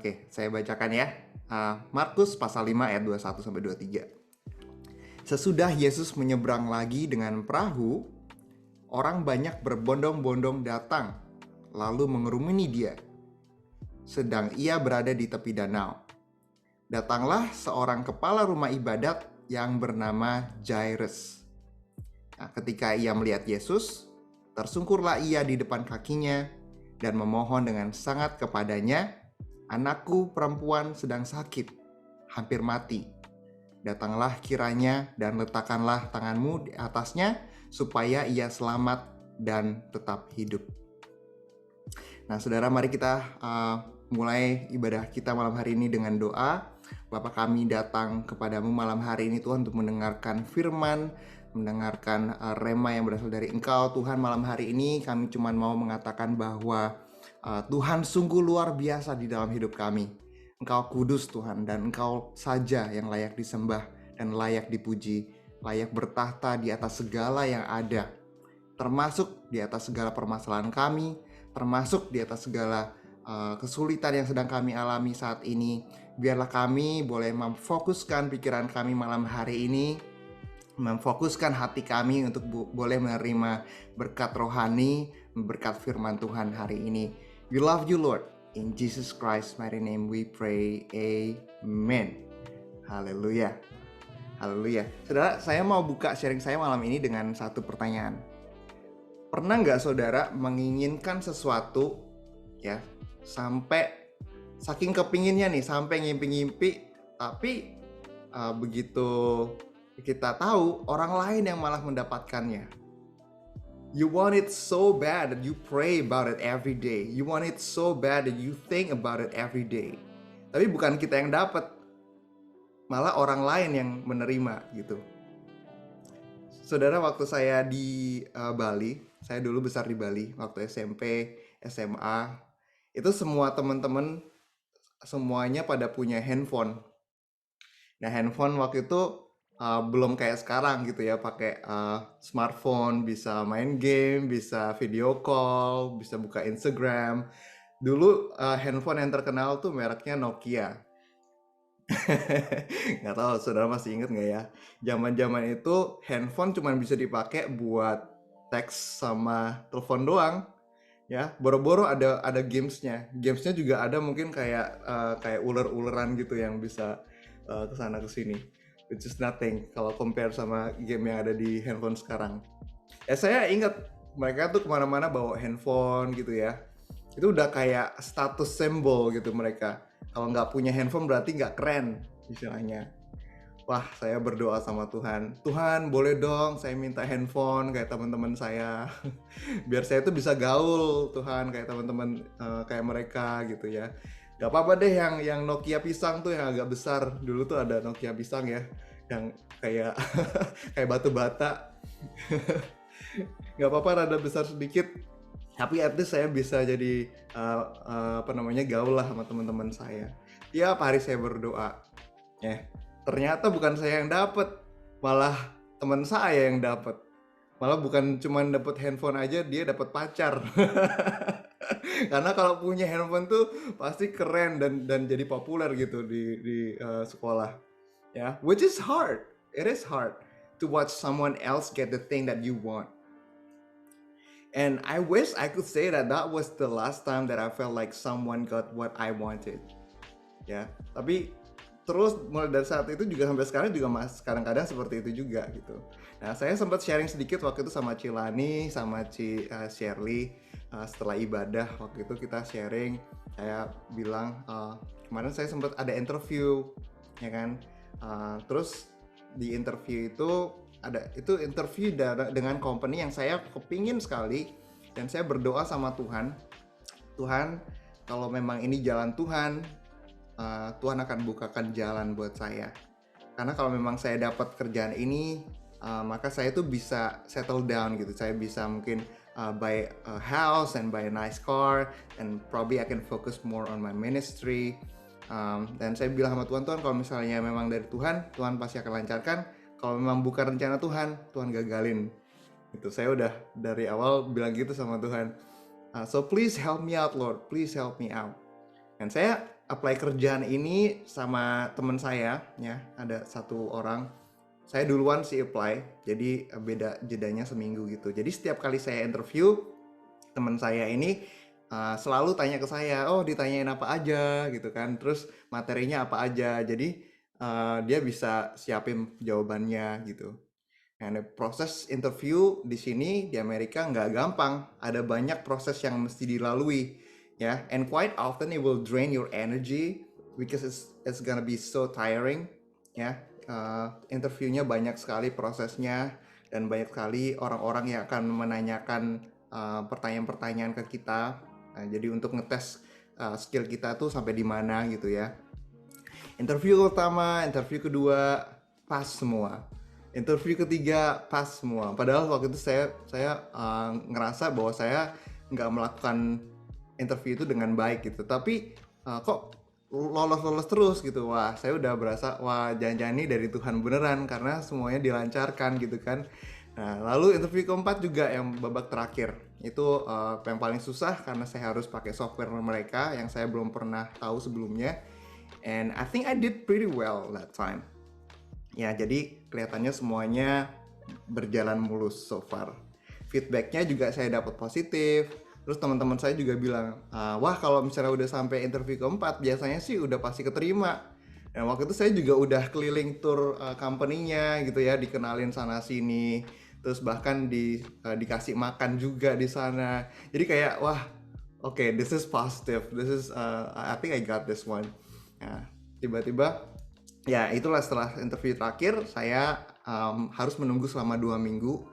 Oke, saya bacakan ya. Markus pasal 5 ayat 21-23. Sesudah Yesus menyeberang lagi dengan perahu, orang banyak berbondong-bondong datang, lalu mengerumuni dia, sedang ia berada di tepi danau. Datanglah seorang kepala rumah ibadat yang bernama Jairus. Nah, ketika ia melihat Yesus, tersungkurlah ia di depan kakinya dan memohon dengan sangat kepadanya, "Anakku perempuan sedang sakit, hampir mati. Datanglah kiranya dan letakkanlah tanganmu di atasnya supaya ia selamat dan tetap hidup." Nah, saudara, mari kita mulai ibadah kita malam hari ini dengan doa. Bapa, kami datang kepadamu malam hari ini Tuhan untuk mendengarkan firman, mendengarkan rema yang berasal dari Engkau. Tuhan, malam hari ini kami cuma mau mengatakan bahwa Tuhan sungguh luar biasa di dalam hidup kami. Engkau kudus Tuhan, dan Engkau saja yang layak disembah dan layak dipuji, layak bertahta di atas segala yang ada, termasuk di atas segala permasalahan kami, termasuk di atas segala kesulitan yang sedang kami alami saat ini. Biarlah kami boleh memfokuskan pikiran kami malam hari ini, memfokuskan hati kami untuk boleh menerima berkat rohani, berkat firman Tuhan hari ini. We love you Lord. In Jesus Christ's mighty name we pray. Amen. Haleluya. Haleluya. Saudara, saya mau buka sharing saya malam ini dengan satu pertanyaan. Pernah nggak saudara menginginkan sesuatu ya, sampai saking kepinginnya nih, sampai ngimpi-ngimpi, tapi begitu kita tahu orang lain yang malah mendapatkannya. You want it so bad that you pray about it every day. You want it so bad that you think about it every day. Tapi bukan kita yang dapat, malah orang lain yang menerima gitu. Saudara, waktu saya di Bali, saya dulu besar di Bali, waktu SMP, SMA, itu semua teman-teman semuanya pada punya handphone. Nah, handphone waktu itu belum kayak sekarang gitu ya, pakai smartphone, bisa main game, bisa video call, bisa buka Instagram. Dulu handphone yang terkenal tuh mereknya Nokia. Nggak tahu saudara masih inget nggak ya? Zaman-zaman itu handphone cuma bisa dipakai buat teks sama telepon doang. Ya, boro-boro ada gamesnya. Gamesnya juga ada mungkin kayak uler-uleran gitu yang bisa kesana kesini. Which is nothing kalau compare sama game yang ada di handphone sekarang. Saya ingat mereka tuh kemana-mana bawa handphone gitu ya. Itu udah kayak status symbol gitu mereka. Kalau nggak punya handphone berarti nggak keren istilahnya. Wah, saya berdoa sama Tuhan. Tuhan, boleh dong saya minta handphone kayak teman-teman saya. Biar saya tuh bisa gaul, Tuhan, kayak teman-teman kayak mereka gitu ya. Gak apa-apa deh yang Nokia pisang tuh yang agak besar. Dulu tuh ada Nokia pisang ya, yang kayak kayak batu bata. Gak apa-apa rada besar sedikit, tapi at least saya bisa jadi gaul lah sama teman-teman saya. Tiap hari saya berdoa. Ternyata bukan saya yang dapat, malah teman saya yang dapat. Malah bukan cuma dapat handphone aja, dia dapat pacar. Karena kalau punya handphone tuh pasti keren dan jadi populer gitu di sekolah. Ya, which is hard. It is hard to watch someone else get the thing that you want. And I wish I could say that was the last time that I felt like someone got what I wanted. Ya, tapi terus mulai dari saat itu juga sampai sekarang juga kadang-kadang seperti itu juga gitu. Nah, saya sempat sharing sedikit waktu itu sama Cilani, sama Shirley setelah ibadah. Waktu itu kita sharing, saya bilang kemarin saya sempat ada interview, ya kan. Terus di interview itu itu interview dengan company yang saya kepingin sekali, dan saya berdoa sama Tuhan, Tuhan, kalau memang ini jalan Tuhan, Tuhan akan bukakan jalan buat saya. Karena kalau memang saya dapat kerjaan ini, maka saya tuh bisa settle down gitu. Saya bisa mungkin buy a house and buy a nice car, and probably I can focus more on my ministry. Dan saya bilang sama Tuhan, kalau misalnya memang dari Tuhan, Tuhan pasti akan lancarkan. Kalau memang bukan rencana Tuhan, Tuhan gagalin. Itu saya udah dari awal bilang gitu sama Tuhan. So please help me out Lord, please help me out. Dan saya apply kerjaan ini sama teman saya, ya, ada satu orang. Saya duluan sih apply, jadi beda jedanya seminggu gitu. Jadi setiap kali saya interview, teman saya ini selalu tanya ke saya, oh ditanyain apa aja gitu kan, terus materinya apa aja. Jadi dia bisa siapin jawabannya gitu. Nah, proses interview di sini di Amerika nggak gampang. Ada banyak proses yang mesti dilalui, ya. And quite often it will drain your energy because it's gonna be so tiring, ya. Interviewnya banyak sekali prosesnya dan banyak sekali orang-orang yang akan menanyakan pertanyaan-pertanyaan ke kita. Nah, jadi untuk ngetes skill kita tuh sampai di mana gitu ya. Interview pertama, interview kedua pas semua. Interview ketiga pas semua. Padahal waktu itu saya ngerasa bahwa saya nggak melakukan interview itu dengan baik gitu. Tapi kok lolos terus gitu. Wah, saya udah berasa wah jangan-jangan ini dari Tuhan beneran karena semuanya dilancarkan gitu kan. Nah, lalu interview keempat juga yang babak terakhir. Itu yang paling susah karena saya harus pakai software mereka yang saya belum pernah tahu sebelumnya. And I think I did pretty well that time. Ya, jadi kelihatannya semuanya berjalan mulus so far. Feedbacknya juga saya dapat positif. Terus teman-teman saya juga bilang, wah kalau misalnya udah sampai interview keempat, biasanya sih udah pasti keterima. Dan waktu itu saya juga udah keliling tour company-nya gitu ya, dikenalin sana sini. Terus bahkan dikasih makan juga di sana. Jadi kayak, wah, okay, this is positive. This is, I think I got this one. Nah, tiba-tiba ya itulah setelah interview terakhir saya harus menunggu selama 2 minggu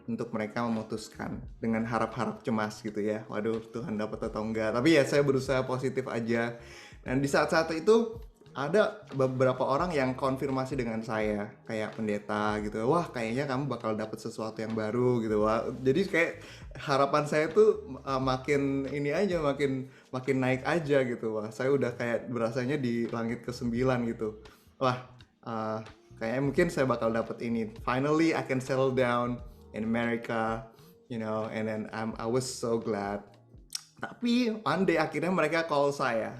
untuk mereka memutuskan dengan harap-harap cemas gitu ya. Waduh, Tuhan dapat atau enggak. Tapi ya saya berusaha positif aja. Dan di saat-saat itu ada beberapa orang yang konfirmasi dengan saya kayak pendeta gitu. Wah, kayaknya kamu bakal dapat sesuatu yang baru gitu. Wah, jadi kayak harapan saya tuh makin ini aja makin naik aja gitu. Wah, saya udah kayak berasanya di langit ke-9 gitu. Wah, kayaknya mungkin saya bakal dapat ini. Finally I can settle down in America, you know, and then I was so glad. Tapi one day akhirnya mereka call saya.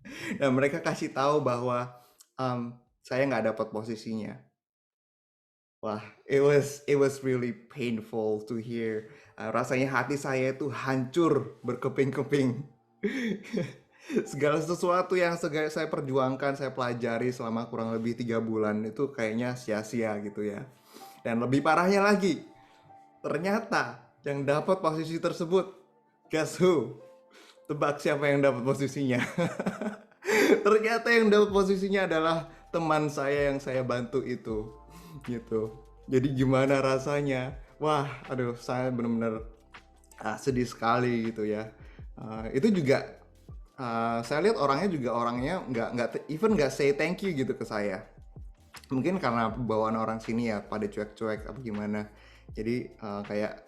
Dan mereka kasih tahu bahwa saya nggak dapat posisinya. Wah, it was really painful to hear. Rasanya hati saya itu hancur berkeping-keping. Segala sesuatu yang saya perjuangkan, saya pelajari selama kurang lebih 3 bulan itu kayaknya sia-sia gitu ya. Dan lebih parahnya lagi, ternyata yang dapat posisi tersebut, guess who? Tebak siapa yang dapat posisinya? Ternyata yang dapat posisinya adalah teman saya yang saya bantu itu, gitu. Jadi gimana rasanya? Wah, aduh, saya benar-benar sedih sekali gitu ya. Itu juga saya lihat orangnya nggak say thank you gitu ke saya. Mungkin karena bawaan orang sini ya pada cuek-cuek apa gimana. Jadi kayak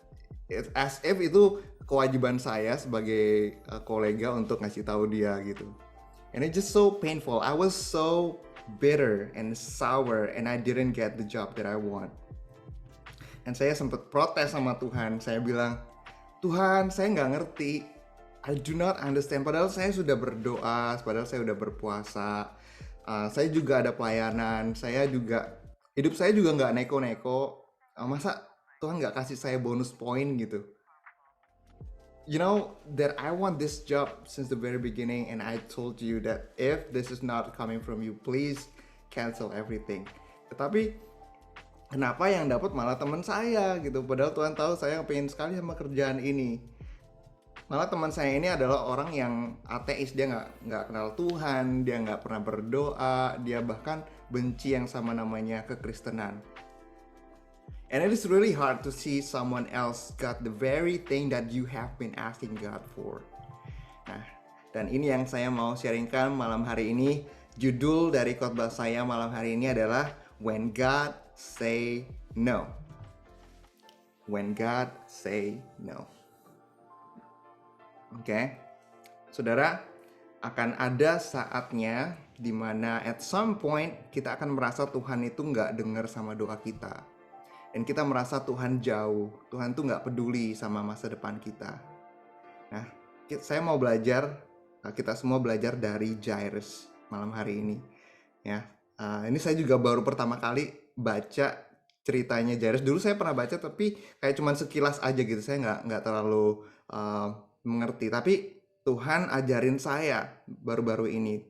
as if itu kewajiban saya sebagai kolega untuk ngasih tahu dia gitu. And it's just so painful. I was so bitter and sour and I didn't get the job that I want. Dan saya sempat protes sama Tuhan. Saya bilang, Tuhan, saya nggak ngerti. I do not understand. Padahal saya sudah berdoa, padahal saya sudah berpuasa. Saya juga ada pelayanan. Hidup saya juga nggak neko-neko. Masa Tuhan nggak kasih saya bonus point gitu? You know that I want this job since the very beginning, and I told you that if this is not coming from you, please cancel everything. Tetapi kenapa yang dapat malah teman saya gitu? Padahal Tuhan tahu saya pengen sekali sama kerjaan ini. Malah teman saya ini adalah orang yang ateis, dia nggak kenal Tuhan, dia nggak pernah berdoa, dia bahkan benci yang sama namanya kekristenan. And it is really hard to see someone else got the very thing that you have been asking God for. Nah, dan ini yang saya mau sharingkan malam hari ini. Judul dari khotbah saya malam hari ini adalah When God Say No. When God Say No. Oke, saudara, akan ada saatnya di mana at some point kita akan merasa Tuhan itu nggak dengar sama doa kita. Dan kita merasa Tuhan jauh, Tuhan tuh nggak peduli sama masa depan kita. Nah, saya mau belajar kita semua belajar dari Jairus malam hari ini. Ya, ini saya juga baru pertama kali baca ceritanya Jairus. Dulu saya pernah baca tapi kayak cuman sekilas aja gitu. Saya nggak terlalu mengerti. Tapi Tuhan ajarin saya baru-baru ini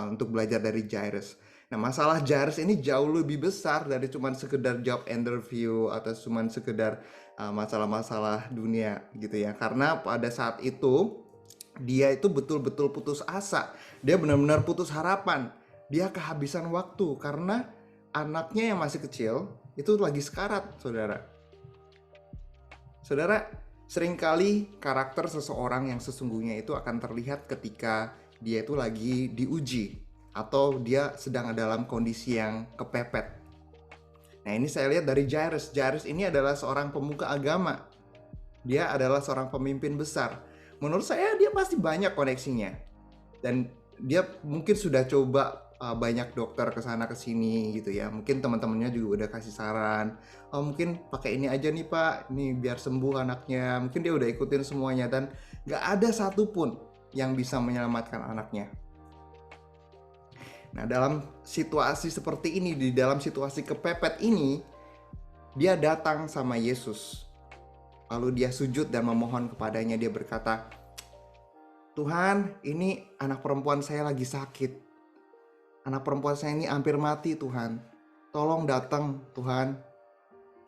untuk belajar dari Jairus. Nah, masalah Jairus ini jauh lebih besar dari cuman sekedar job interview atau cuman sekedar masalah-masalah dunia gitu ya. Karena pada saat itu dia itu betul-betul putus asa. Dia benar-benar putus harapan. Dia kehabisan waktu karena anaknya yang masih kecil itu lagi sekarat, saudara. Saudara, seringkali karakter seseorang yang sesungguhnya itu akan terlihat ketika dia itu lagi diuji atau dia sedang dalam kondisi yang kepepet. Nah, ini saya lihat dari Jairus. Jairus ini adalah seorang pemuka agama. Dia adalah seorang pemimpin besar. Menurut saya dia pasti banyak koneksinya. Dan dia mungkin sudah coba banyak dokter ke sana ke sini gitu ya. Mungkin teman-temannya juga udah kasih saran. Oh, mungkin pakai ini aja nih Pak, ini biar sembuh anaknya. Mungkin dia udah ikutin semuanya dan gak ada satupun yang bisa menyelamatkan anaknya. Nah, dalam situasi seperti ini, di dalam situasi kepepet ini, dia datang sama Yesus. Lalu dia sujud dan memohon kepadanya. Dia berkata, Tuhan, ini anak perempuan saya lagi sakit. Anak perempuan saya ini hampir mati, Tuhan. Tolong datang, Tuhan.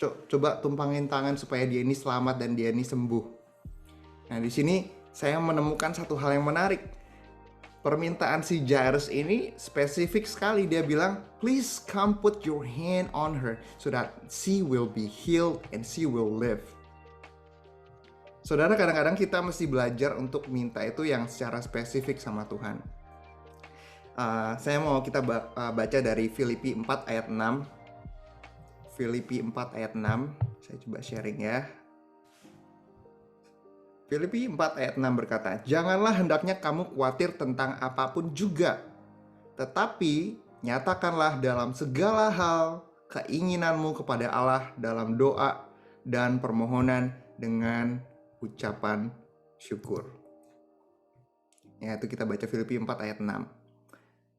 Coba tumpangin tangan supaya dia ini selamat dan dia ini sembuh. Nah, di sini saya menemukan satu hal yang menarik. Permintaan si Jairus ini spesifik sekali. Dia bilang, please come put your hand on her so that she will be healed and she will live. Saudara, kadang-kadang kita mesti belajar untuk minta itu yang secara spesifik sama Tuhan. Saya mau kita baca dari Filipi 4 ayat 6. Filipi 4 ayat 6. Saya coba sharing ya. Filipi 4 ayat 6 berkata, janganlah hendaknya kamu khawatir tentang apapun juga, tetapi nyatakanlah dalam segala hal keinginanmu kepada Allah dalam doa dan permohonan dengan ucapan syukur. Ya, itu kita baca Filipi 4 ayat 6.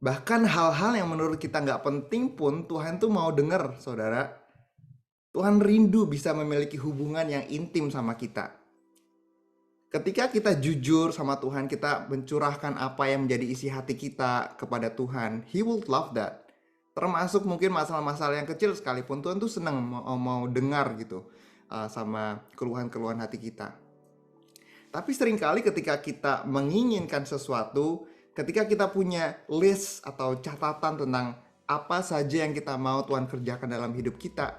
Bahkan hal-hal yang menurut kita nggak penting pun Tuhan tuh mau dengar, saudara. Tuhan rindu bisa memiliki hubungan yang intim sama kita. Ketika kita jujur sama Tuhan, kita mencurahkan apa yang menjadi isi hati kita kepada Tuhan, He will love that. Termasuk mungkin masalah-masalah yang kecil sekalipun, Tuhan tuh senang mau dengar gitu sama keluhan-keluhan hati kita. Tapi seringkali ketika kita menginginkan sesuatu, ketika kita punya list atau catatan tentang apa saja yang kita mau Tuhan kerjakan dalam hidup kita,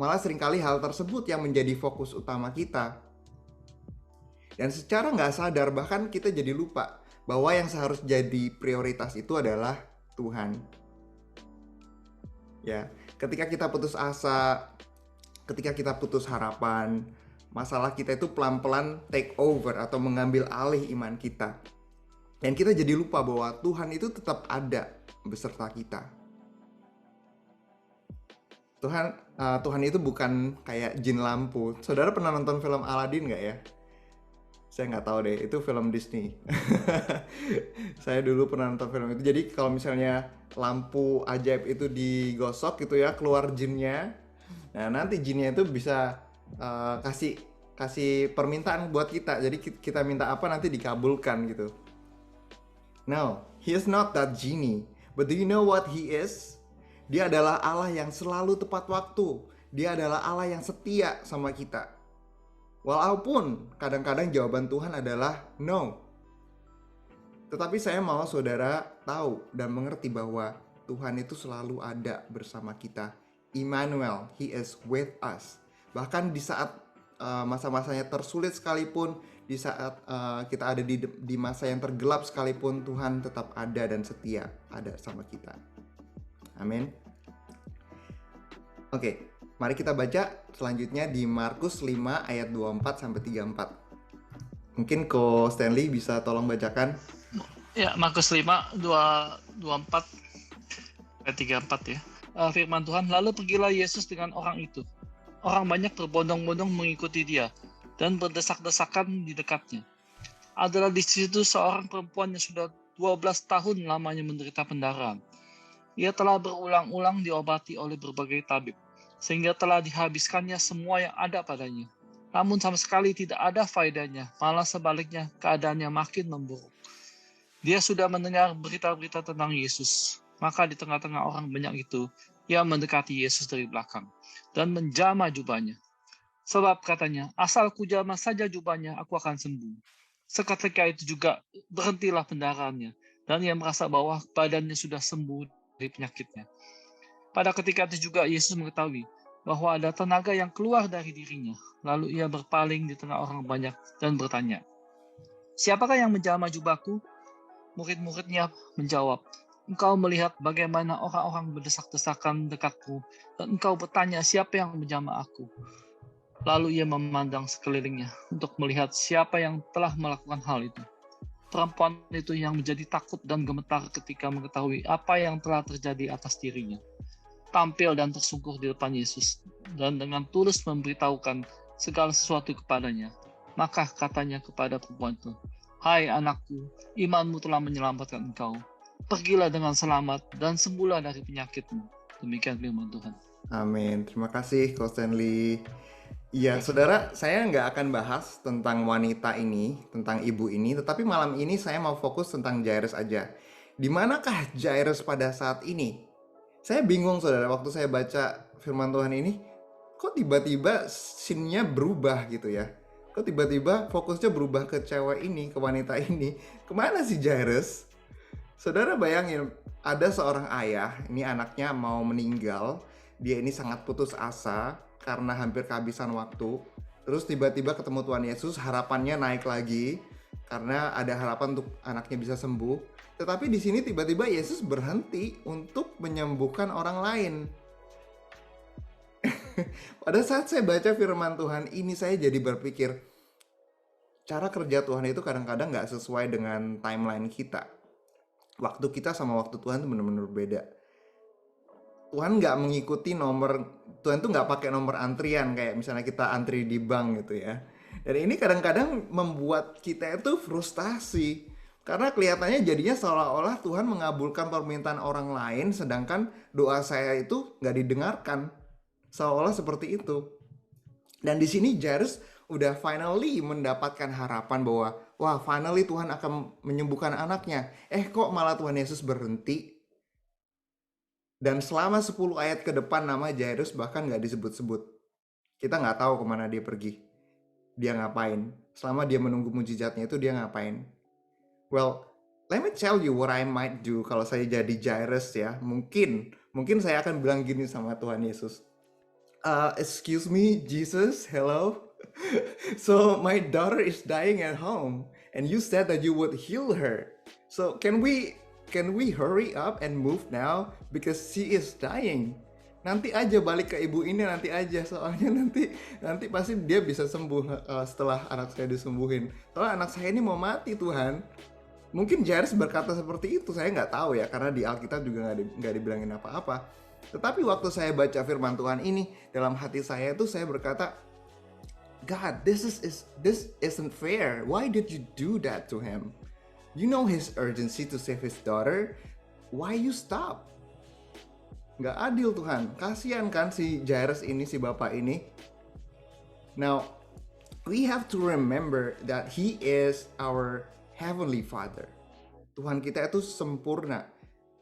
malah seringkali hal tersebut yang menjadi fokus utama kita. Dan secara nggak sadar bahkan kita jadi lupa bahwa yang seharusnya jadi prioritas itu adalah Tuhan. Ya, ketika kita putus asa, ketika kita putus harapan, masalah kita itu pelan-pelan take over atau mengambil alih iman kita. Dan kita jadi lupa bahwa Tuhan itu tetap ada beserta kita. Tuhan itu bukan kayak jin lampu. Saudara pernah nonton film Aladdin nggak ya? Saya nggak tahu deh, itu film Disney. Saya dulu pernah nonton film itu. Jadi kalau misalnya lampu ajaib itu digosok gitu ya, keluar jinnya. Nah, nanti jinnya itu bisa kasih permintaan buat kita. Jadi kita minta apa nanti dikabulkan gitu. No, he is not that genie. But do you know what he is? Dia adalah Allah yang selalu tepat waktu. Dia adalah Allah yang setia sama kita. Walaupun kadang-kadang jawaban Tuhan adalah no. Tetapi saya mau saudara tahu dan mengerti bahwa Tuhan itu selalu ada bersama kita. Immanuel, He is with us. Bahkan di saat masa-masanya tersulit sekalipun, di saat kita ada di masa yang tergelap sekalipun, Tuhan tetap ada dan setia ada sama kita. Amin. Oke, mari kita baca selanjutnya di Markus 5 ayat 24-34. Mungkin Ko Stanley bisa tolong bacakan. Ya, Markus 5, 24 ayat 34 ya. Firman Tuhan, lalu pergilah Yesus dengan orang itu. Orang banyak berbondong-bondong mengikuti dia dan berdesak-desakan di dekatnya. adalah di situ seorang perempuan yang sudah 12 tahun lamanya menderita pendarahan. Ia telah berulang-ulang diobati oleh berbagai tabib, sehingga telah dihabiskannya semua yang ada padanya. Namun sama sekali tidak ada faedahnya, malah sebaliknya keadaannya makin memburuk. Dia sudah mendengar berita-berita tentang Yesus, maka di tengah-tengah orang banyak itu, ia mendekati Yesus dari belakang dan menjamah jubahnya. Sebab katanya, asal kujamah saja jubahnya, aku akan sembuh. Seketika itu juga berhentilah pendarahannya, dan ia merasa bahwa badannya sudah sembuh dari penyakitnya. Pada ketika itu juga Yesus mengetahui bahwa ada tenaga yang keluar dari dirinya. Lalu ia berpaling di tengah orang banyak dan bertanya, "Siapakah yang menjamah jubahku?" Murid-muridnya menjawab, "Engkau melihat bagaimana orang-orang berdesak-desakan dekatku, dan engkau bertanya siapa yang menjamah aku." Lalu ia memandang sekelilingnya untuk melihat siapa yang telah melakukan hal itu. Perempuan itu yang menjadi takut dan gemetar ketika mengetahui apa yang telah terjadi atas dirinya, tampil dan tersungkur di depan Yesus, dan dengan tulus memberitahukan segala sesuatu kepadanya. Maka katanya kepada perempuan itu, "Hai anakku, imanmu telah menyelamatkan engkau. Pergilah dengan selamat dan sembuhlah dari penyakitmu." Demikian firman Tuhan. Amin. Terima kasih, Coach Stanley. Iya, saudara, saya nggak akan bahas tentang wanita ini, tentang ibu ini, tetapi malam ini saya mau fokus tentang Jairus aja. Di manakah Jairus pada saat ini? Saya bingung, saudara, waktu saya baca firman Tuhan ini, kok tiba-tiba scene-nya berubah gitu ya? Kok tiba-tiba fokusnya berubah ke cewek ini, ke wanita ini? Kemana sih Jairus? Saudara bayangin, ada seorang ayah, ini anaknya mau meninggal, dia ini sangat putus asa karena hampir kehabisan waktu. Terus tiba-tiba ketemu Tuhan Yesus, harapannya naik lagi karena ada harapan untuk anaknya bisa sembuh. Tetapi di sini tiba-tiba Yesus berhenti untuk menyembuhkan orang lain. Pada saat saya baca firman Tuhan ini, saya jadi berpikir, cara kerja Tuhan itu kadang-kadang nggak sesuai dengan timeline kita. Waktu kita sama waktu Tuhan itu benar-benar beda. Tuhan nggak mengikuti nomor, Tuhan tuh nggak pakai nomor antrian kayak misalnya kita antri di bank gitu ya. Dan ini kadang-kadang membuat kita itu frustasi karena kelihatannya jadinya seolah-olah Tuhan mengabulkan permintaan orang lain, sedangkan doa saya itu nggak didengarkan, seolah seperti itu. Dan di sini Jairus udah finally mendapatkan harapan bahwa wah, finally Tuhan akan menyembuhkan anaknya. Kok malah Tuhan Yesus berhenti? Dan selama 10 ayat ke depan nama Jairus bahkan nggak disebut-sebut. Kita nggak tahu kemana dia pergi. Dia ngapain. Selama dia menunggu mujizatnya itu dia ngapain. Well, let me tell you what I might do kalau saya jadi Jairus ya. Mungkin saya akan bilang gini sama Tuhan Yesus. Excuse me, Jesus, hello? So my daughter is dying at home and you said that you would heal her. So can we hurry up and move now because she is dying? Nanti aja balik ke ibu ini, nanti aja, soalnya nanti pasti dia bisa sembuh setelah anak saya disembuhin. Soalnya anak saya ini mau mati, Tuhan. Mungkin Jairus berkata seperti itu, saya nggak tahu ya, karena di Alkitab juga nggak dibilangin apa-apa. Tetapi waktu saya baca firman Tuhan ini, dalam hati saya itu saya berkata, God, this isn't fair. Why did you do that to him? You know his urgency to save his daughter. Why you stop? Nggak adil Tuhan. Kasian kan si Jairus ini, si bapak ini. Now, we have to remember that he is our heavenly Father. Tuhan kita itu sempurna.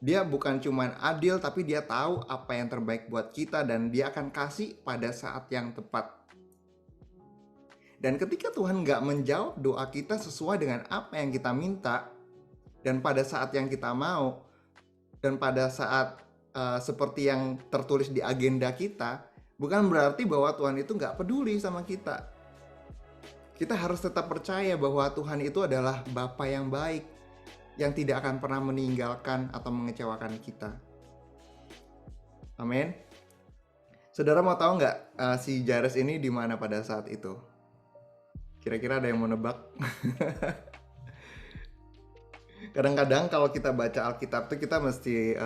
Dia bukan cuma adil, tapi dia tahu apa yang terbaik buat kita dan dia akan kasih pada saat yang tepat. Dan ketika Tuhan nggak menjawab doa kita sesuai dengan apa yang kita minta, dan pada saat yang kita mau, dan pada saat seperti yang tertulis di agenda kita, bukan berarti bahwa Tuhan itu nggak peduli sama kita. Kita harus tetap percaya bahwa Tuhan itu adalah Bapa yang baik, yang tidak akan pernah meninggalkan atau mengecewakan kita. Amin. Saudara mau tahu nggak si Jairus ini di mana pada saat itu? Kira-kira ada yang mau nebak? Kadang-kadang kalau kita baca Alkitab tuh kita mesti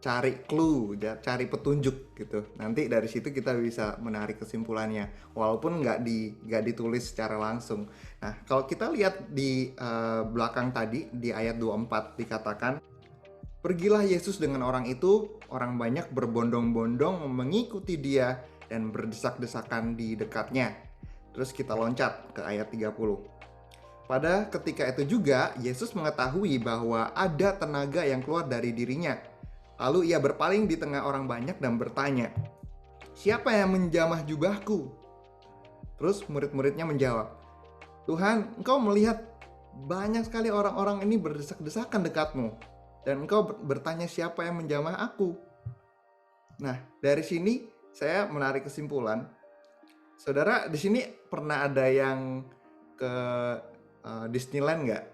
cari clue, cari petunjuk gitu. Nanti dari situ kita bisa menarik kesimpulannya, walaupun nggak ditulis secara langsung. Nah, kalau kita lihat di belakang tadi di ayat 24 dikatakan, pergilah Yesus dengan orang itu, orang banyak berbondong-bondong mengikuti dia dan berdesak-desakan di dekatnya. Terus kita loncat ke ayat 30. Pada ketika itu juga, Yesus mengetahui bahwa ada tenaga yang keluar dari dirinya. Lalu ia berpaling di tengah orang banyak dan bertanya, "Siapa yang menjamah jubahku?" Terus murid-muridnya menjawab, "Tuhan, Engkau melihat banyak sekali orang-orang ini berdesak-desakan dekatmu. Dan Engkau bertanya siapa yang menjamah aku." Nah, dari sini saya menarik kesimpulan. Saudara, di sini pernah ada yang ke Disneyland nggak?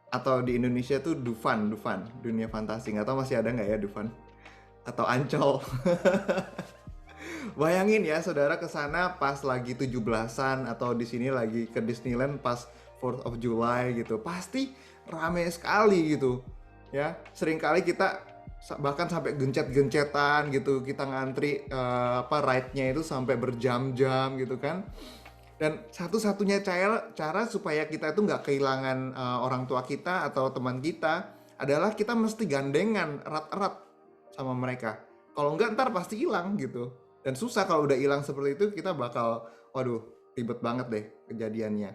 Atau di Indonesia tuh Dufan, dunia fantasi. Nggak tahu masih ada nggak ya Dufan? Atau Ancol. Bayangin ya saudara ke sana pas lagi 17-an atau di sini lagi ke Disneyland pas 4th of July gitu. Pasti rame sekali gitu. Ya, seringkali kita bahkan sampai gencet-gencetan gitu. Kita ngantri ride-nya itu sampai berjam-jam gitu kan. Dan satu-satunya cara supaya kita itu nggak kehilangan orang tua kita atau teman kita adalah kita mesti gandengan erat-erat sama mereka. Kalau nggak ntar pasti hilang gitu. Dan susah kalau udah hilang seperti itu, kita bakal, waduh, ribet banget deh kejadiannya.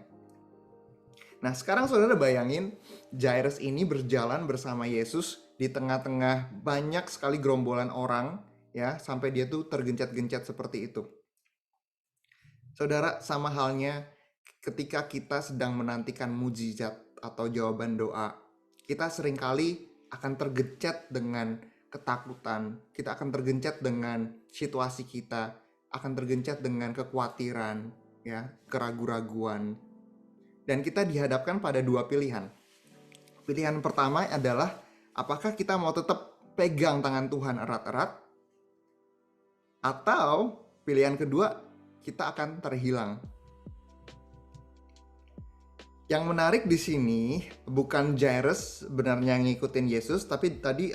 Nah, sekarang saudara bayangin Jairus ini berjalan bersama Yesus di tengah-tengah banyak sekali gerombolan orang, ya, sampai dia tuh tergencet-gencet seperti itu. Saudara, sama halnya ketika kita sedang menantikan mujizat atau jawaban doa, kita seringkali akan tergencet dengan ketakutan, kita akan tergencet dengan situasi kita, akan tergencet dengan kekhawatiran, ya, keraguan-raguan. Dan kita dihadapkan pada dua pilihan. Pilihan pertama adalah apakah kita mau tetap pegang tangan Tuhan erat-erat, atau pilihan kedua, kita akan terhilang. Yang menarik di sini bukan Jairus sebenarnya ngikutin Yesus, tapi tadi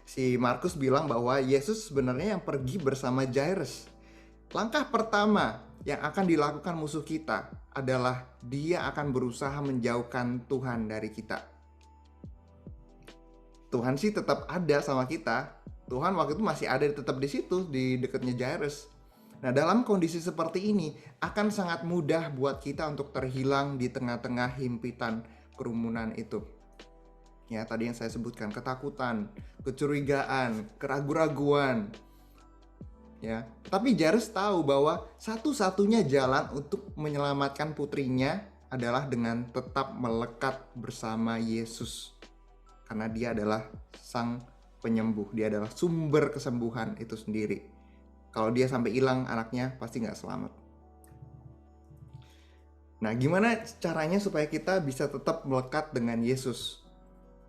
si Markus bilang bahwa Yesus sebenarnya yang pergi bersama Jairus. Langkah pertama yang akan dilakukan musuh kita adalah dia akan berusaha menjauhkan Tuhan dari kita. Tuhan sih tetap ada sama kita. Tuhan waktu itu masih ada tetap di situ di dekatnya Jairus. Nah, dalam kondisi seperti ini akan sangat mudah buat kita untuk terhilang di tengah-tengah himpitan kerumunan itu. Ya, tadi yang saya sebutkan, ketakutan, kecurigaan, keraguan-raguan. Ya, tapi Jairus tahu bahwa satu-satunya jalan untuk menyelamatkan putrinya adalah dengan tetap melekat bersama Yesus. Karena dia adalah sang penyembuh, dia adalah sumber kesembuhan itu sendiri. Kalau dia sampai hilang anaknya pasti nggak selamat. Nah, gimana caranya supaya kita bisa tetap melekat dengan Yesus?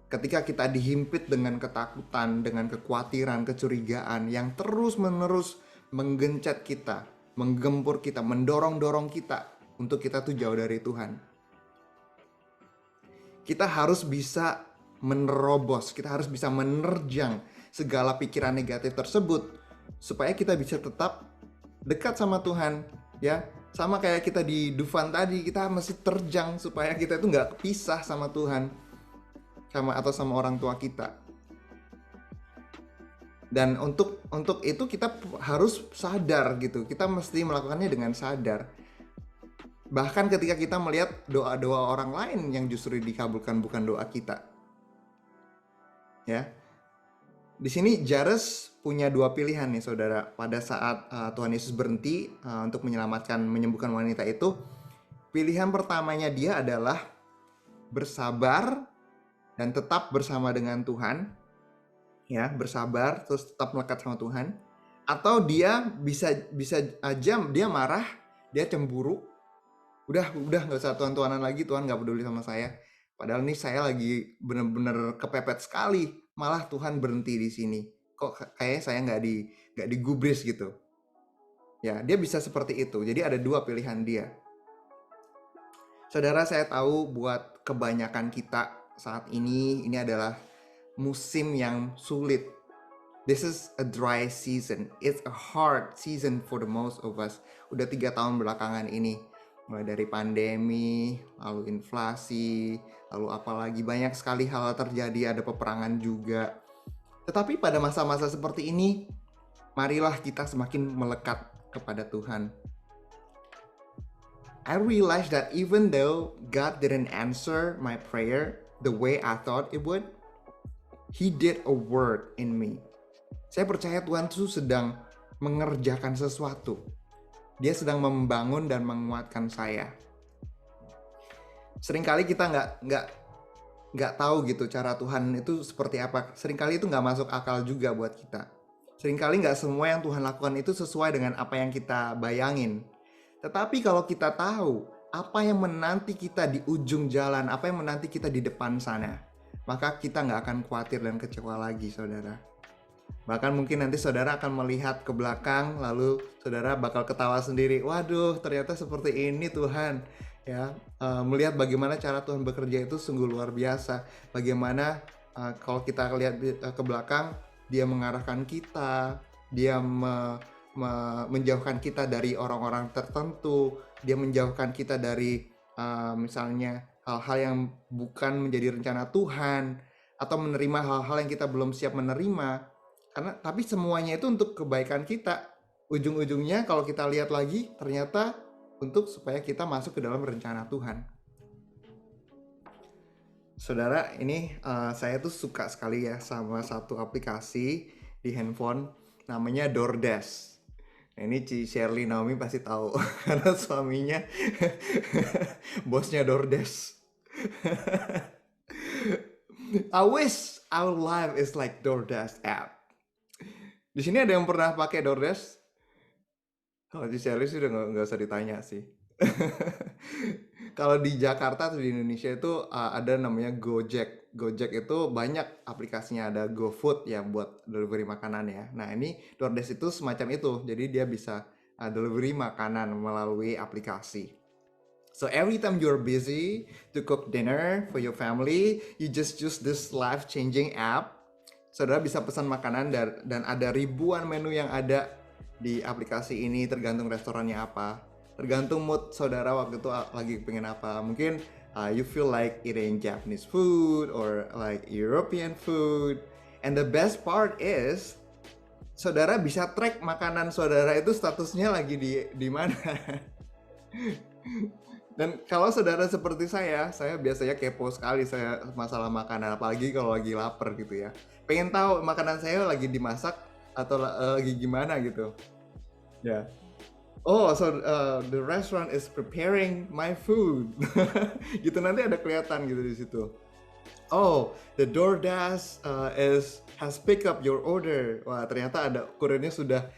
Ketika kita dihimpit dengan ketakutan, dengan kekhawatiran, kecurigaan yang terus-menerus menggencet kita, menggempur kita, mendorong-dorong kita untuk kita tuh jauh dari Tuhan. Kita harus bisa menerobos, kita harus bisa menerjang segala pikiran negatif tersebut supaya kita bisa tetap dekat sama Tuhan, ya. Sama kayak kita di Dufan tadi, kita mesti terjang supaya kita itu nggak kepisah sama Tuhan, atau sama orang tua kita. Dan untuk itu kita harus sadar gitu, kita mesti melakukannya dengan sadar. Bahkan ketika kita melihat doa-doa orang lain yang justru dikabulkan bukan doa kita, ya. Di sini Jairus punya dua pilihan nih saudara. Pada saat Tuhan Yesus berhenti untuk menyembuhkan wanita itu, pilihan pertamanya dia adalah bersabar dan tetap bersama dengan Tuhan, ya, bersabar terus tetap melekat sama Tuhan. Atau dia bisa aja dia marah, dia cemburu, udah nggak usah Tuhan-Tuhanan lagi, Tuhan nggak peduli sama saya. Padahal nih saya lagi bener-bener kepepet sekali, malah Tuhan berhenti di sini. Kok kayak saya nggak digubris gitu. Ya, dia bisa seperti itu. Jadi ada dua pilihan dia. Saudara, saya tahu buat kebanyakan kita saat ini adalah musim yang sulit. This is a dry season. It's a hard season for the most of us. Udah 3 tahun belakangan ini. Mulai dari pandemi, lalu inflasi, lalu apalagi banyak sekali hal terjadi, ada peperangan juga. Tetapi pada masa-masa seperti ini, marilah kita semakin melekat kepada Tuhan. I realized that even though God didn't answer my prayer the way I thought it would, He did a work in me. Saya percaya Tuhan itu sedang mengerjakan sesuatu. Dia sedang membangun dan menguatkan saya. Seringkali kita nggak tahu gitu cara Tuhan itu seperti apa. Seringkali itu nggak masuk akal juga buat kita. Seringkali nggak semua yang Tuhan lakukan itu sesuai dengan apa yang kita bayangin. Tetapi kalau kita tahu apa yang menanti kita di ujung jalan, apa yang menanti kita di depan sana, maka kita nggak akan khawatir dan kecewa lagi, saudara. Bahkan mungkin nanti saudara akan melihat ke belakang, lalu saudara bakal ketawa sendiri. Waduh, ternyata seperti ini Tuhan. Ya, melihat bagaimana cara Tuhan bekerja itu sungguh luar biasa. Bagaimana kalau kita lihat ke belakang, Dia mengarahkan kita, Dia menjauhkan kita dari orang-orang tertentu, Dia menjauhkan kita dari misalnya hal-hal yang bukan menjadi rencana Tuhan, atau menerima hal-hal yang kita belum siap menerima. Tapi semuanya itu untuk kebaikan kita. Ujung-ujungnya kalau kita lihat lagi, ternyata untuk supaya kita masuk ke dalam rencana Tuhan. Saudara, ini saya tuh suka sekali ya sama satu aplikasi di handphone namanya DoorDash. Nah, ini Ci Shirley Naomi pasti tahu karena suaminya bosnya DoorDash. I wish our life is like DoorDash app. Di sini ada yang pernah pakai DoorDash? Kalau di Shirley sih udah nggak usah ditanya sih. Kalau di Jakarta atau di Indonesia itu ada namanya Gojek. Gojek itu banyak aplikasinya, ada GoFood ya buat delivery makanan ya. Nah ini DoorDash itu semacam itu, jadi dia bisa delivery makanan melalui aplikasi. So every time you're busy to cook dinner for your family, you just use this life-changing app. Saudara bisa pesan makanan dan ada ribuan menu yang ada di aplikasi ini, tergantung restorannya apa. Tergantung mood saudara waktu itu lagi pengen apa. Mungkin you feel like eating Japanese food or like European food. And the best part is, saudara bisa track makanan saudara itu statusnya lagi di mana. Dan kalau saudara seperti saya biasanya kepo sekali saya masalah makanan, apalagi kalau lagi lapar gitu ya. Pengen tahu makanan saya lagi dimasak atau lagi gimana gitu. Ya. Yeah. Oh, so the restaurant is preparing my food. Gitu nanti ada kelihatan gitu di situ. Oh, the DoorDash has pick up your order. Wah, ternyata ada kurirnya sudah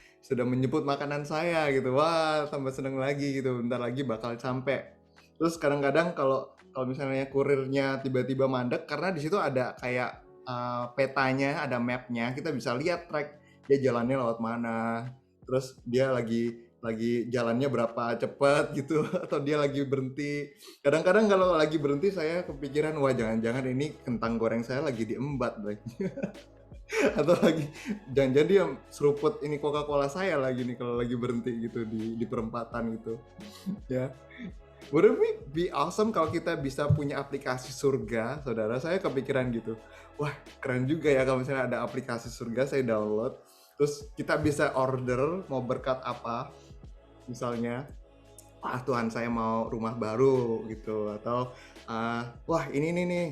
menyebut makanan saya gitu. Wah, tambah seneng lagi gitu. Bentar lagi bakal sampai. Terus kadang-kadang kalau misalnya kurirnya tiba-tiba mandek, karena di situ ada kayak petanya, ada mapnya, kita bisa lihat track dia jalannya lewat mana, terus dia lagi jalannya berapa cepat gitu, atau dia lagi berhenti. Kadang-kadang kalau lagi berhenti saya kepikiran, wah jangan-jangan ini kentang goreng saya lagi diembat atau lagi jangan-jangan dia seruput ini Coca-Cola saya lagi nih kalau lagi berhenti gitu di perempatan gitu. Ya. Wouldn't it be awesome kalau kita bisa punya aplikasi surga, saudara? Saya kepikiran gitu. Wah, keren juga ya kalau misalnya ada aplikasi surga, saya download. Terus kita bisa order mau berkat apa. Misalnya, Tuhan saya mau rumah baru gitu. Atau, wah ini nih,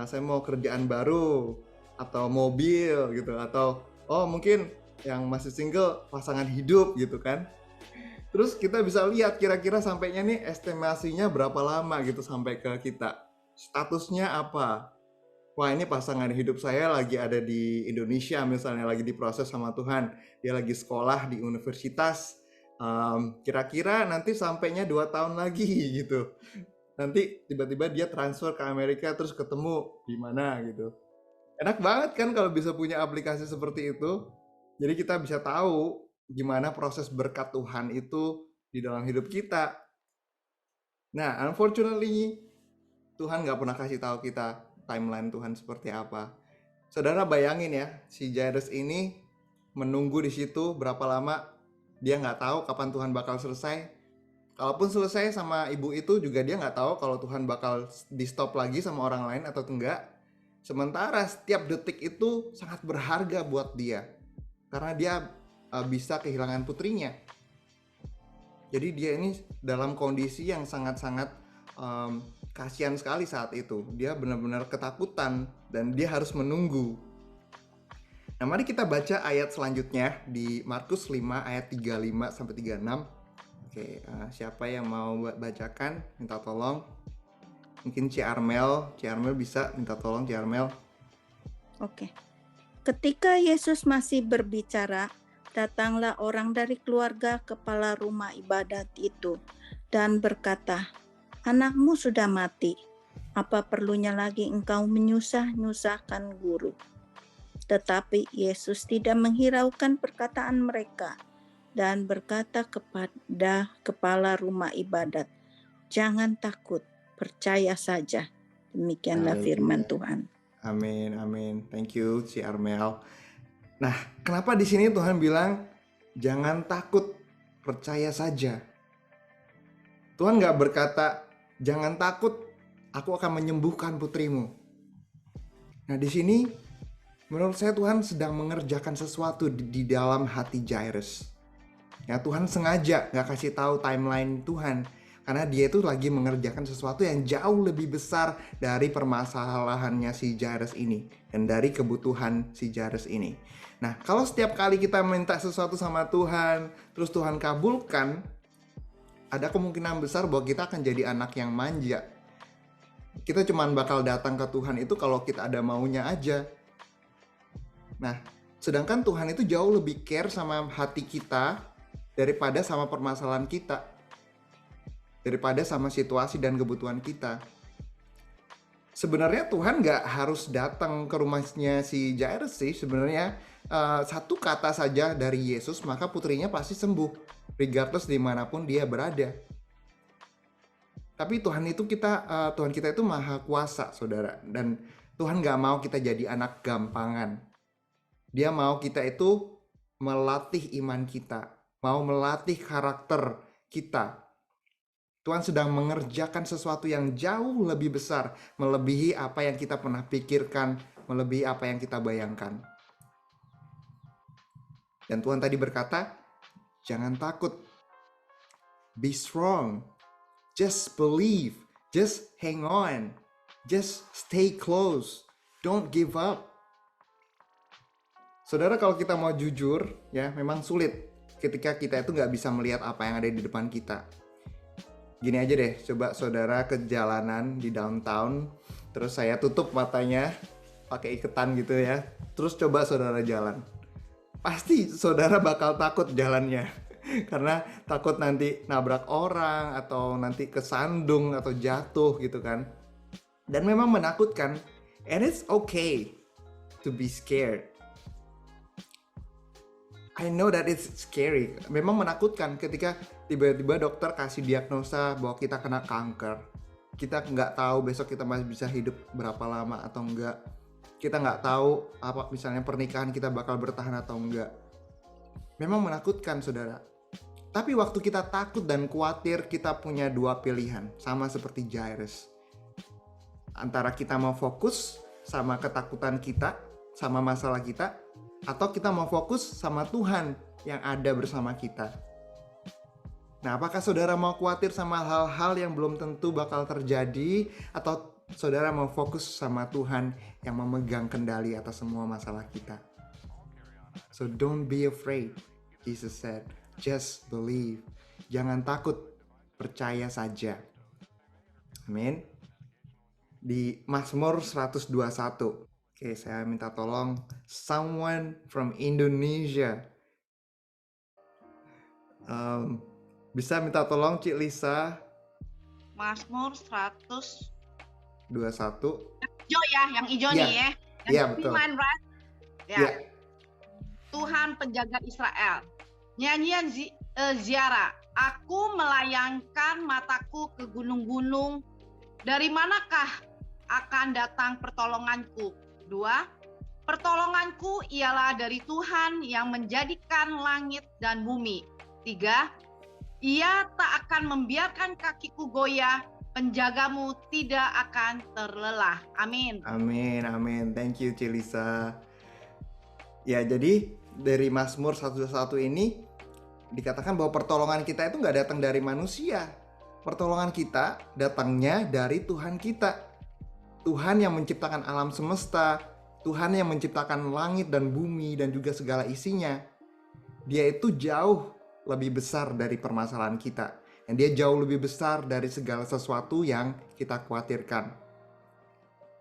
saya mau kerjaan baru. Atau mobil gitu. Atau, oh mungkin yang masih single, pasangan hidup gitu kan. Terus kita bisa lihat kira-kira sampainya nih estimasinya berapa lama gitu sampai ke kita. Statusnya apa? Wah ini pasangan hidup saya lagi ada di Indonesia misalnya, lagi diproses sama Tuhan. Dia lagi sekolah di universitas. Kira-kira nanti sampainya 2 tahun lagi gitu. Nanti tiba-tiba dia transfer ke Amerika terus ketemu di mana gitu. Enak banget kan kalau bisa punya aplikasi seperti itu. Jadi kita bisa tahu gimana proses berkat Tuhan itu di dalam hidup kita. Nah, unfortunately, Tuhan nggak pernah kasih tahu kita timeline Tuhan seperti apa. Saudara bayangin ya, si Jairus ini menunggu di situ berapa lama, dia nggak tahu kapan Tuhan bakal selesai. Kalaupun selesai sama ibu itu juga dia nggak tahu kalau Tuhan bakal di stop lagi sama orang lain atau enggak. Sementara setiap detik itu sangat berharga buat dia karena dia bisa kehilangan putrinya. Jadi dia ini dalam kondisi yang sangat-sangat kasihan sekali saat itu. Dia benar-benar ketakutan dan dia harus menunggu. Nah, mari kita baca ayat selanjutnya di Markus 5 ayat 35 sampai 36. Oke, siapa yang mau bacakan? Minta tolong. Mungkin Ci Armel bisa minta tolong, Ci Armel. Oke. Ketika Yesus masih berbicara, datanglah orang dari keluarga kepala rumah ibadat itu dan berkata, "Anakmu sudah mati. Apa perlunya lagi engkau menyusah-nyusahkan guru?" Tetapi Yesus tidak menghiraukan perkataan mereka dan berkata kepada kepala rumah ibadat, "Jangan takut, percaya saja." Demikianlah firman Tuhan. Amin, amin. Thank you, Ci Armel. Nah, kenapa di sini Tuhan bilang, jangan takut, percaya saja. Tuhan gak berkata, jangan takut, aku akan menyembuhkan putrimu. Nah, di sini menurut saya Tuhan sedang mengerjakan sesuatu di dalam hati Jairus. Ya, Tuhan sengaja gak kasih tahu timeline Tuhan, karena dia itu lagi mengerjakan sesuatu yang jauh lebih besar dari permasalahannya si Jairus ini dan dari kebutuhan si Jairus ini. Nah, kalau setiap kali kita minta sesuatu sama Tuhan, terus Tuhan kabulkan, ada kemungkinan besar bahwa kita akan jadi anak yang manja. Kita cuma bakal datang ke Tuhan itu kalau kita ada maunya aja. Nah, sedangkan Tuhan itu jauh lebih care sama hati kita daripada sama permasalahan kita, daripada sama situasi dan kebutuhan kita. Sebenarnya Tuhan gak harus datang ke rumahnya si Jairus sih. Sebenarnya satu kata saja dari Yesus, maka putrinya pasti sembuh, regardless dimanapun dia berada. Tapi Tuhan kita itu maha kuasa, saudara. Dan Tuhan gak mau kita jadi anak gampangan. Dia mau kita itu melatih iman kita, mau melatih karakter kita. Tuhan sedang mengerjakan sesuatu yang jauh lebih besar, melebihi apa yang kita pernah pikirkan, melebihi apa yang kita bayangkan. Dan Tuhan tadi berkata, jangan takut, be strong, just believe, just hang on, just stay close, don't give up. Saudara, kalau kita mau jujur, ya memang sulit ketika kita itu nggak bisa melihat apa yang ada di depan kita. Gini aja deh, coba saudara ke jalanan di downtown, terus saya tutup matanya pakai iketan gitu ya, terus coba saudara jalan. Pasti saudara bakal takut jalannya, karena takut nanti nabrak orang, atau nanti kesandung, atau jatuh gitu kan. Dan memang menakutkan, and it's okay to be scared. I know that it's scary. Memang menakutkan ketika tiba-tiba dokter kasih diagnosa bahwa kita kena kanker. Kita nggak tahu besok kita masih bisa hidup berapa lama atau enggak. Kita nggak tahu apa misalnya pernikahan kita bakal bertahan atau enggak. Memang menakutkan, saudara. Tapi waktu kita takut dan khawatir, kita punya dua pilihan. Sama seperti Jairus. Antara kita mau fokus sama ketakutan kita, sama masalah kita, atau kita mau fokus sama Tuhan yang ada bersama kita. Nah, apakah saudara mau khawatir sama hal-hal yang belum tentu bakal terjadi, atau saudara mau fokus sama Tuhan yang memegang kendali atas semua masalah kita? So don't be afraid, Jesus said. Just believe. Jangan takut, percaya saja. Amin. Di Mazmur 121. Oke, saya minta tolong someone from Indonesia. Bisa minta tolong Cik Lisa. Mazmur 121. 21. Hijau ya, yang hijau nih ya. Iya, betul. Firman, right? Ya. Yeah. Tuhan penjaga Israel. Nyanyian Ziarah. Aku melayangkan mataku ke gunung-gunung. Dari manakah akan datang pertolonganku? 2. Pertolonganku ialah dari Tuhan yang menjadikan langit dan bumi. 3. Ia tak akan membiarkan kakiku goyah, penjagamu tidak akan terlelah. Amin. Amin, amin. Thank you, Cilisa. Ya, jadi dari Mazmur 121 ini dikatakan bahwa pertolongan kita itu nggak datang dari manusia. Pertolongan kita datangnya dari Tuhan kita. Tuhan yang menciptakan alam semesta, Tuhan yang menciptakan langit dan bumi dan juga segala isinya. Dia itu jauh lebih besar dari permasalahan kita. Dan dia jauh lebih besar dari segala sesuatu yang kita khawatirkan.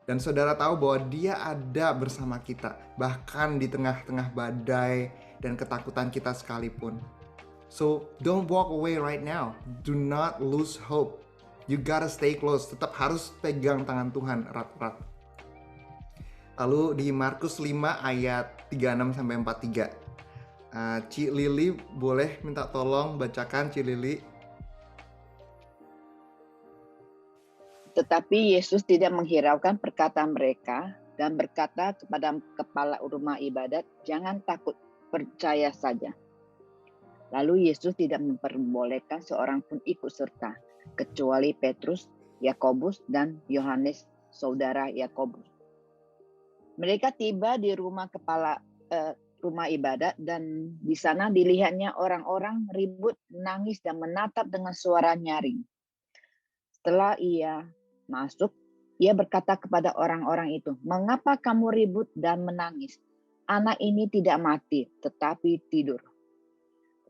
Dan saudara tahu bahwa dia ada bersama kita, bahkan di tengah-tengah badai dan ketakutan kita sekalipun. So, don't walk away right now. Do not lose hope. You gotta stay close. Tetap harus pegang tangan Tuhan erat-erat. Lalu di Markus 5 ayat 36-43. Ci Lili boleh minta tolong bacakan, Ci Lili. Tetapi Yesus tidak menghiraukan perkataan mereka dan berkata kepada kepala rumah ibadat, "Jangan takut, percaya saja." Lalu Yesus tidak memperbolehkan seorang pun ikut serta, kecuali Petrus, Yakobus, dan Yohanes, saudara Yakobus. Mereka tiba di rumah kepala rumah ibadat dan di sana dilihatnya orang-orang ribut, menangis, dan menatap dengan suara nyaring. Setelah ia masuk, ia berkata kepada orang-orang itu, "Mengapa kamu ribut dan menangis? Anak ini tidak mati, tetapi tidur."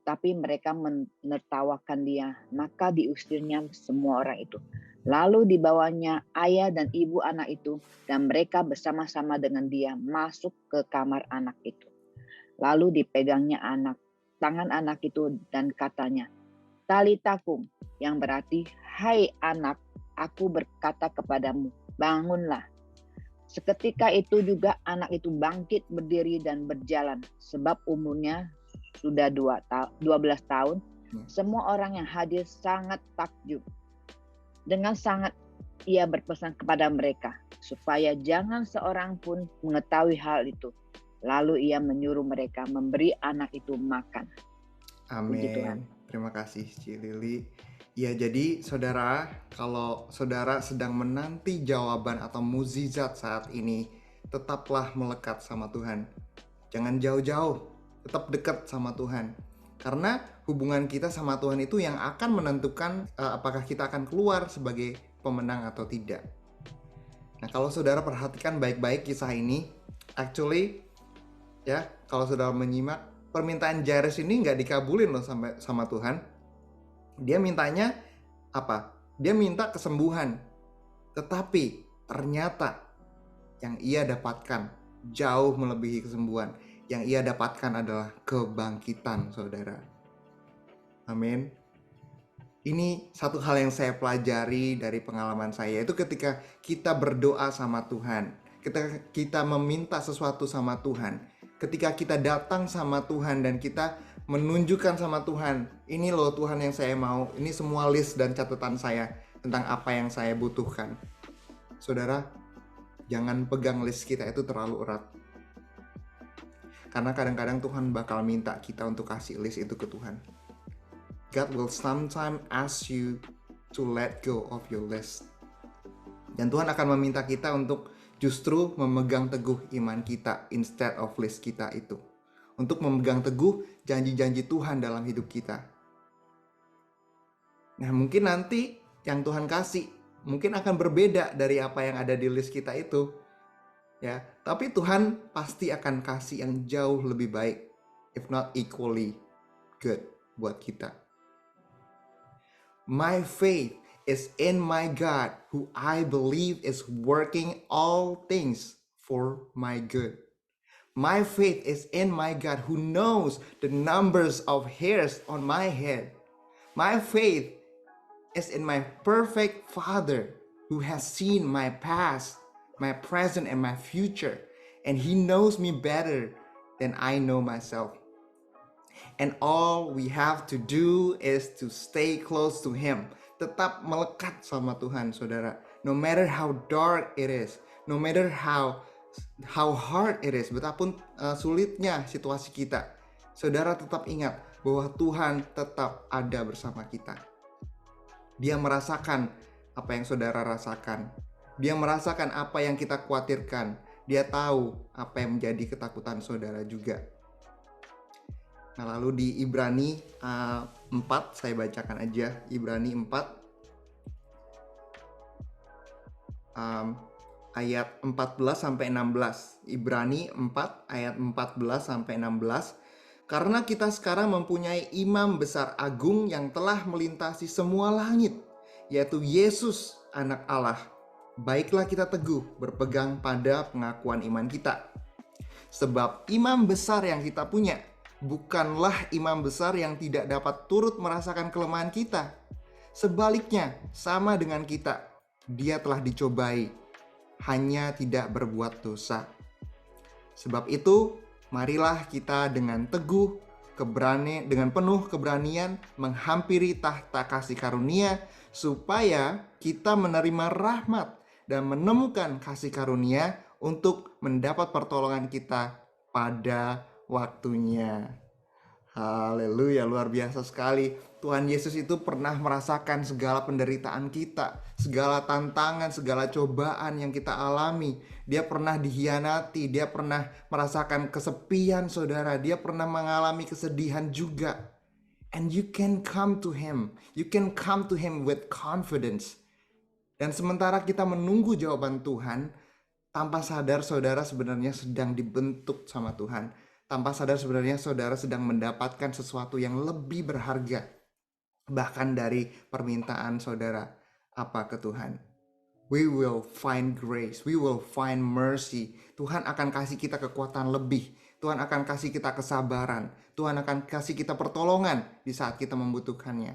Tetapi mereka menertawakan dia, maka diusirnya semua orang itu. Lalu dibawanya ayah dan ibu anak itu, dan mereka bersama-sama dengan dia masuk ke kamar anak itu. Lalu dipegangnya tangan anak itu dan katanya, "Talita kum," yang berarti, "Hai anak, aku berkata kepadamu, bangunlah." Seketika itu juga anak itu bangkit berdiri dan berjalan, sebab umurnya sudah 12 tahun. Semua orang yang hadir sangat takjub. Dengan sangat ia berpesan kepada mereka, supaya jangan seorang pun mengetahui hal itu. Lalu ia menyuruh mereka memberi anak itu makan. Puji Tuhan. Amin. Terima kasih, Ci Lili. Ya, jadi saudara, kalau saudara sedang menanti jawaban atau mukjizat saat ini, tetaplah melekat sama Tuhan. Jangan jauh-jauh, tetap dekat sama Tuhan. Karena hubungan kita sama Tuhan itu yang akan menentukan apakah kita akan keluar sebagai pemenang atau tidak. Nah, kalau saudara perhatikan baik-baik kisah ini, actually, ya, kalau saudara menyimak, permintaan Jairus ini nggak dikabulin loh sama Tuhan. Dia mintanya apa? Dia minta kesembuhan. Tetapi ternyata yang ia dapatkan jauh melebihi kesembuhan. Yang ia dapatkan adalah kebangkitan, saudara. Amin. Ini satu hal yang saya pelajari dari pengalaman saya, itu ketika kita berdoa sama Tuhan, ketika kita meminta sesuatu sama Tuhan, ketika kita datang sama Tuhan dan kita menunjukkan sama Tuhan, ini loh Tuhan yang saya mau, ini semua list dan catatan saya tentang apa yang saya butuhkan. Saudara, jangan pegang list kita itu terlalu erat. Karena kadang-kadang Tuhan bakal minta kita untuk kasih list itu ke Tuhan. God will sometimes ask you to let go of your list. Dan Tuhan akan meminta kita untuk justru memegang teguh iman kita instead of list kita itu. Untuk memegang teguh janji-janji Tuhan dalam hidup kita. Nah, mungkin nanti yang Tuhan kasih mungkin akan berbeda dari apa yang ada di list kita itu. Ya, tapi Tuhan pasti akan kasih yang jauh lebih baik, if not equally good buat kita. My faith is in my God, who I believe is working all things for my good. My faith is in my God, who knows the numbers of hairs on my head. My faith is in my perfect Father, who has seen my past, my present, and my future, and He knows me better than I know myself. And all we have to do is to stay close to Him. Tetap melekat sama Tuhan, saudara. No matter how dark it is, no matter how how hard it is, betapapun sulitnya situasi kita, saudara tetap ingat bahwa Tuhan tetap ada bersama kita. Dia merasakan apa yang saudara rasakan. Dia merasakan apa yang kita khawatirkan. Dia tahu apa yang menjadi ketakutan saudara juga. Nah, lalu di Ibrani 4, saya bacakan aja. Ibrani 4 ayat 14-16. Ibrani 4 ayat 14-16. Karena kita sekarang mempunyai imam besar agung yang telah melintasi semua langit, yaitu Yesus, anak Allah. Baiklah kita teguh berpegang pada pengakuan iman kita. Sebab imam besar yang kita punya bukanlah imam besar yang tidak dapat turut merasakan kelemahan kita. Sebaliknya, sama dengan kita, dia telah dicobai, hanya tidak berbuat dosa. Sebab itu, marilah kita dengan teguh, dengan penuh keberanian menghampiri tahta kasih karunia, supaya kita menerima rahmat dan menemukan kasih karunia untuk mendapat pertolongan kita pada waktunya. Haleluya, luar biasa sekali. Tuhan Yesus itu pernah merasakan segala penderitaan kita, segala tantangan, segala cobaan yang kita alami. Dia pernah dikhianati, dia pernah merasakan kesepian, saudara. Dia pernah mengalami kesedihan juga. And you can come to him. You can come to him with confidence. Dan sementara kita menunggu jawaban Tuhan, tanpa sadar saudara sebenarnya sedang dibentuk sama Tuhan. Tanpa sadar sebenarnya saudara sedang mendapatkan sesuatu yang lebih berharga, bahkan dari permintaan saudara apa ke Tuhan. We will find grace, we will find mercy. Tuhan akan kasih kita kekuatan lebih. Tuhan akan kasih kita kesabaran. Tuhan akan kasih kita pertolongan di saat kita membutuhkannya.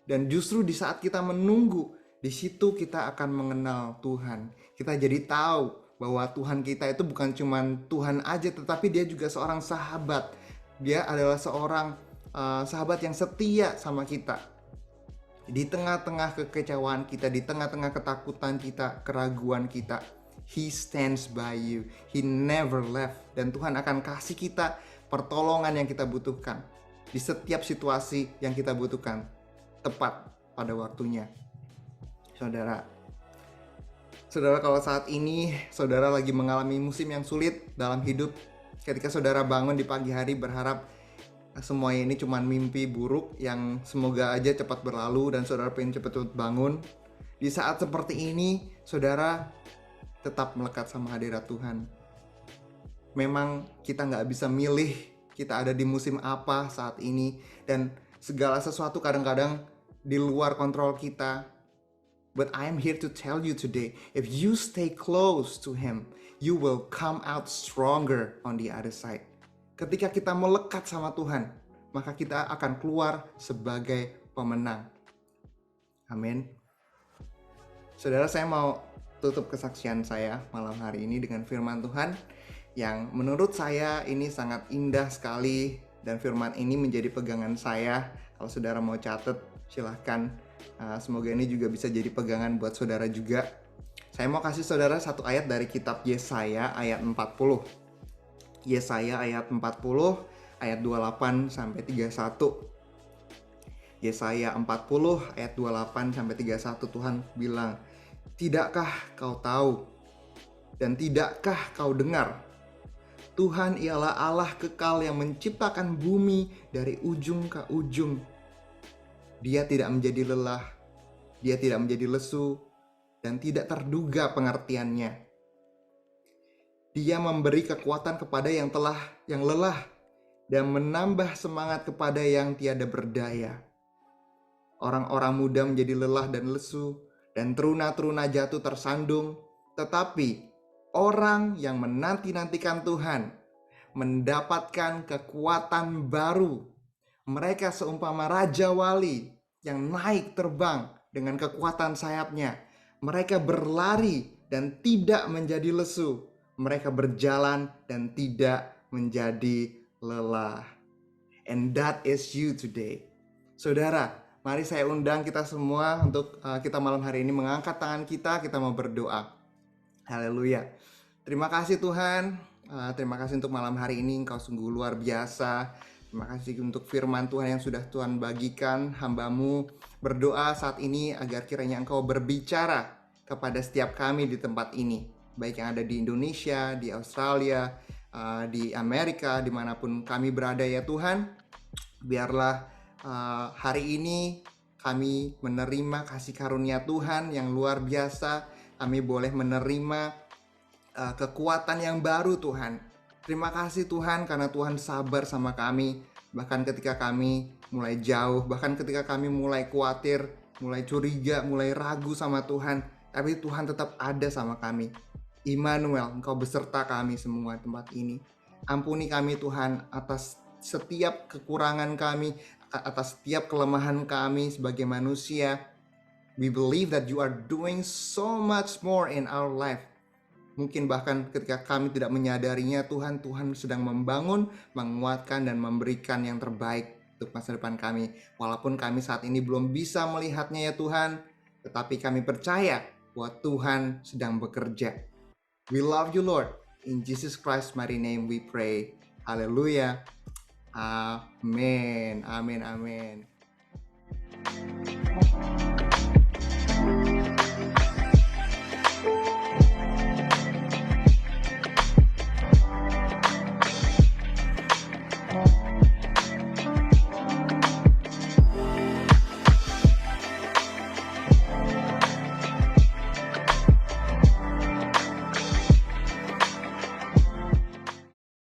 Dan justru di saat kita menunggu, di situ kita akan mengenal Tuhan. Kita jadi tahu bahwa Tuhan kita itu bukan cuma Tuhan aja, tetapi dia juga seorang sahabat. Dia adalah seorang sahabat yang setia sama kita. Di tengah-tengah kekecewaan kita, di tengah-tengah ketakutan kita, keraguan kita, He stands by you. He never left. Dan Tuhan akan kasih kita pertolongan yang kita butuhkan di setiap situasi yang kita butuhkan, tepat pada waktunya. Saudara, kalau saat ini saudara lagi mengalami musim yang sulit dalam hidup, ketika saudara bangun di pagi hari berharap semua ini cuma mimpi buruk yang semoga aja cepat berlalu dan saudara pengen cepat-cepat bangun. Di saat seperti ini, saudara tetap melekat sama hadirat Tuhan. Memang kita nggak bisa milih kita ada di musim apa saat ini, dan segala sesuatu kadang-kadang di luar kontrol kita. But I am here to tell you today, if you stay close to Him, you will come out stronger on the other side. Ketika kita melekat sama Tuhan, maka kita akan keluar sebagai pemenang. Amin. Saudara, saya mau tutup kesaksian saya malam hari ini dengan firman Tuhan yang menurut saya ini sangat indah sekali, dan firman ini menjadi pegangan saya. Kalau saudara mau catat, silahkan. Semoga ini juga bisa jadi pegangan buat saudara juga. Saya mau kasih saudara satu ayat dari kitab Yesaya ayat 40. Yesaya ayat 40 ayat 28 sampai 31. Yesaya 40 ayat 28 sampai 31, Tuhan bilang, "Tidakkah kau tahu dan tidakkah kau dengar? Tuhan ialah Allah kekal yang menciptakan bumi dari ujung ke ujung. Dia tidak menjadi lelah, dia tidak menjadi lesu, dan tidak terduga pengertiannya. Dia memberi kekuatan kepada yang lelah, dan menambah semangat kepada yang tiada berdaya. Orang-orang muda menjadi lelah dan lesu, dan teruna-teruna jatuh tersandung. Tetapi orang yang menanti-nantikan Tuhan mendapatkan kekuatan baru. Mereka seumpama raja wali yang naik terbang dengan kekuatan sayapnya. Mereka berlari dan tidak menjadi lesu. Mereka berjalan dan tidak menjadi lelah." And that is you today. Saudara, mari saya undang kita semua untuk kita malam hari ini mengangkat tangan kita mau berdoa. Haleluya. Terima kasih Tuhan. Terima kasih untuk malam hari ini, Engkau sungguh luar biasa. Terima kasih untuk firman Tuhan yang sudah Tuhan bagikan. Hamba-Mu berdoa saat ini agar kiranya Engkau berbicara kepada setiap kami di tempat ini, baik yang ada di Indonesia, di Australia, di Amerika, dimanapun kami berada ya Tuhan. Biarlah hari ini kami menerima kasih karunia Tuhan yang luar biasa. Kami boleh menerima kekuatan yang baru Tuhan. Terima kasih Tuhan karena Tuhan sabar sama kami. Bahkan ketika kami mulai jauh, bahkan ketika kami mulai khawatir, mulai curiga, mulai ragu sama Tuhan, tapi Tuhan tetap ada sama kami. Immanuel, Engkau beserta kami semua tempat ini. Ampuni kami Tuhan atas setiap kekurangan kami, atas setiap kelemahan kami sebagai manusia. We believe that you are doing so much more in our life. Mungkin bahkan ketika kami tidak menyadarinya, Tuhan sedang membangun, menguatkan, dan memberikan yang terbaik untuk masa depan kami. Walaupun kami saat ini belum bisa melihatnya ya Tuhan, tetapi kami percaya bahwa Tuhan sedang bekerja. We love you Lord. In Jesus Christ's mighty name we pray. Haleluya. Amin. Amin. Amin.